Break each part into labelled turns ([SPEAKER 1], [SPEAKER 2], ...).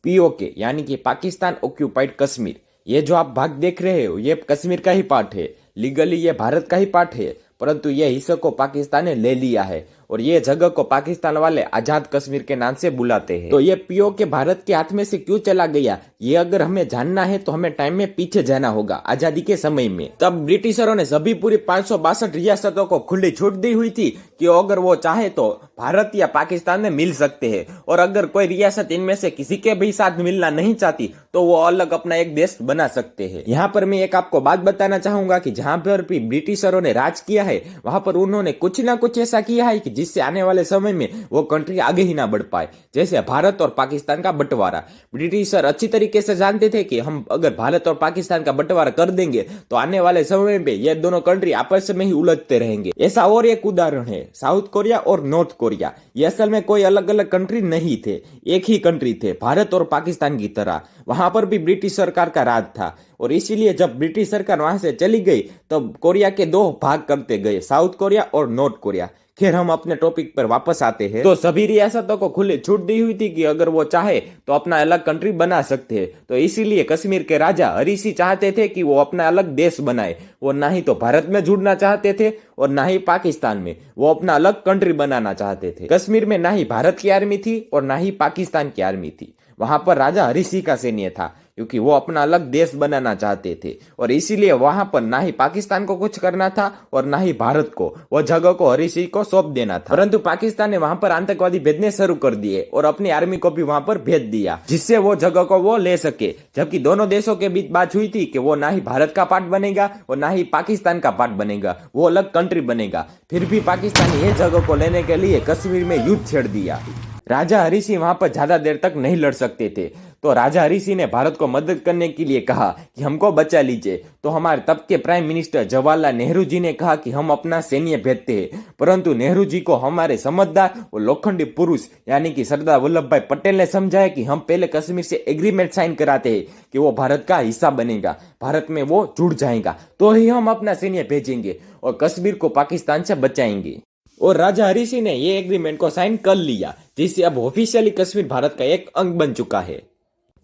[SPEAKER 1] PoK यानी कि Pakistan occupied Kashmir, ये जो आप भाग देख रहे हो ये कश्मीर का ही पार्ट है। लीगली ये भारत का ही पार्ट है, परंतु ये हिस्से को पाकिस्तान ने ले लिया है और ये जगह को पाकिस्तान वाले आजाद कश्मीर के नाम से बुलाते हैं। तो ये पीओके भारत के हाथ में से क्यों चला गया, ये अगर हमें जानना है तो हमें टाइम में पीछे जाना होगा। आजादी के समय में तब ब्रिटिशरों ने सभी पूरी 562 रियासतों को खुली छूट दी हुई थी कि अगर वो चाहे तो भारत या पाकिस्तान में मिल सकते हैं, और अगर कोई रियासत इनमें से किसी के भी साथ मिलना नहीं चाहती तो वो अलग अपना एक देश बना सकते हैं। यहाँ पर मैं एक आपको बात बताना चाहूंगा कि जहां पर भी ब्रिटिशरों ने राज किया है वहां पर उन्होंने कुछ ना कुछ ऐसा किया है कि जिससे आने वाले समय में वो कंट्री आगे ही ना बढ़ पाए। जैसे भारत और पाकिस्तान का बंटवारा, ब्रिटिशर अच्छी तरीके से जानते थे कि हम अगर भारत और पाकिस्तान का बंटवारा कर देंगे तो आने वाले समय में ये दोनों कंट्री आपस में ही उलझते रहेंगे। ऐसा और एक उदाहरण है साउथ कोरिया और नॉर्थ कोरिया। ये असल में कोई अलग अलग कंट्री नहीं थे, एक ही कंट्री थे, भारत और पाकिस्तान की तरह। वहां पर भी ब्रिटिश सरकार का राज था और इसीलिए जब ब्रिटिश सरकार वहां से चली गई तब कोरिया के दो भाग करते गए, साउथ कोरिया और नॉर्थ कोरिया। खैर हम अपने टॉपिक पर वापस आते हैं। तो सभी रियासतों को खुली छूट दी हुई थी कि अगर वो चाहे तो अपना अलग कंट्री बना सकते हैं। तो इसीलिए कश्मीर के राजा हरी सिंह चाहते थे कि वो अपना अलग देश बनाए। वो ना ही तो भारत में जुड़ना चाहते थे और ना ही पाकिस्तान में, वो अपना अलग कंट्री बनाना चाहते थे। कश्मीर में ना ही भारत की आर्मी थी और ना ही पाकिस्तान की आर्मी थी। वहां पर राजा हरी सिंह का सैन्य था क्योंकि वो अपना अलग देश बनाना चाहते थे और इसीलिए वहां पर ना ही पाकिस्तान को कुछ करना था और ना ही भारत को, वो जगह को हरी सिंह को सौंप देना था। परंतु पाकिस्तान ने वहां पर आतंकवादी भेजने शुरू कर दिए और अपनी आर्मी को भी वहां पर भेज दिया जिससे वो जगह को वो ले सके। जबकि दोनों देशों के बीच बात हुई थी कि वो ना ही भारत का पार्ट बनेगा और ना ही पाकिस्तान का पार्ट बनेगा, वो अलग कंट्री बनेगा। फिर भी पाकिस्तान ने ये जगह को लेने के लिए कश्मीर में युद्ध छेड़ दिया। राजा हरी सिंह वहां पर ज्यादा देर तक नहीं लड़ सकते थे, तो राजा हरी सिंह ने भारत को मदद करने के लिए कहा कि हमको बचा लीजिए। तो हमारे तब के प्राइम मिनिस्टर जवाहरलाल नेहरू जी ने कहा कि हम अपना सैन्य भेजते हैं, परंतु नेहरू जी को हमारे समझदार और लोखंडी पुरुष यानी कि सरदार वल्लभ भाई पटेल ने समझाया कि हम पहले कश्मीर से एग्रीमेंट साइन कराते हैं कि वो भारत का हिस्सा बनेगा, भारत में वो जुड़ जाएगा, तो ही हम अपना सैन्य भेजेंगे और कश्मीर को पाकिस्तान से बचाएंगे। और राजा हरी सिंह ने ये एग्रीमेंट को साइन कर लिया, जिससे अब ऑफिशियली कश्मीर भारत का एक अंग बन चुका है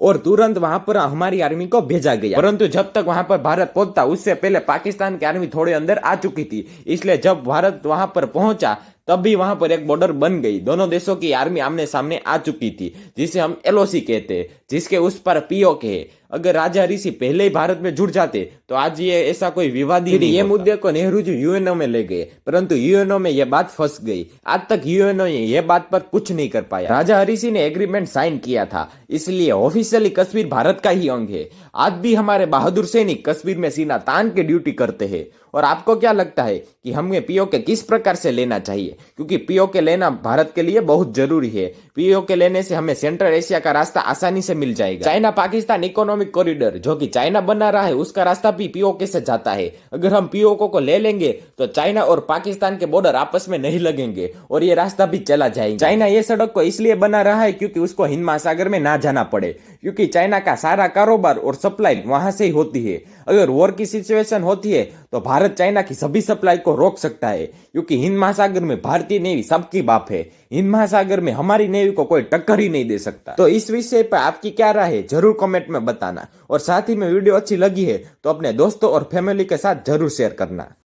[SPEAKER 1] और तुरंत वहां पर हमारी आर्मी को भेजा गया। परंतु जब तक वहां पर भारत पहुंचता उससे पहले पाकिस्तान की आर्मी थोड़े अंदर आ चुकी थी, इसलिए जब भारत वहां पर पहुंचा तब भी वहां पर एक बॉर्डर बन गई। दोनों देशों की आर्मी आमने सामने आ चुकी थी, जिसे हम एलओसी कहते हैं, जिसके उस पर पीओके है। अगर राजा हरी सिंह पहले ही भारत में जुड़ जाते तो आज ये ऐसा कोई विवाद ही नहीं। ये मुद्दे को नेहरू जी यूएनओ में ले गए, परंतु यूएनओ में यह बात फंस गई। आज तक यूएनओ ये बात पर कुछ नहीं कर पाया। राजा हरी सिंह ने एग्रीमेंट साइन किया था, इसलिए ऑफिशियली कश्मीर भारत का ही अंग है। आज भी हमारे बहादुर सैनिक कश्मीर में सीना तान के ड्यूटी करते हैं। और आपको क्या लगता है कि हमें पीओके किस प्रकार से लेना चाहिए, क्योंकि पीओके लेना भारत के लिए बहुत जरूरी है। पीओके लेने से हमें सेंट्रल एशिया का रास्ता आसानी से मिल जाएगा। चाइना पाकिस्तान इकोनॉमिक कॉरिडोर जो कि चाइना बना रहा है उसका रास्ता भी पीओके से जाता है। अगर हम पीओके को ले लेंगे तो चाइना और पाकिस्तान के बॉर्डर आपस में नहीं लगेंगे और ये रास्ता भी चला जाएगा। चाइना ये सड़क को इसलिए बना रहा है क्योंकि उसको हिंद महासागर में ना जाना पड़े, क्योंकि चाइना का सारा कारोबार और सप्लाई वहां से ही होती है। अगर वॉर की सिचुएशन होती है तो भारत चाइना की सभी सप्लाई को रोक सकता है, क्योंकि हिंद महासागर में भारतीय नेवी सबकी बाप है। हिंद महासागर में हमारी नेवी को कोई टक्कर ही नहीं दे सकता। तो इस विषय पर आपकी क्या राय है जरूर कमेंट में बताना, और साथ ही में वीडियो अच्छी लगी है तो अपने दोस्तों और फैमिली के साथ जरूर शेयर करना।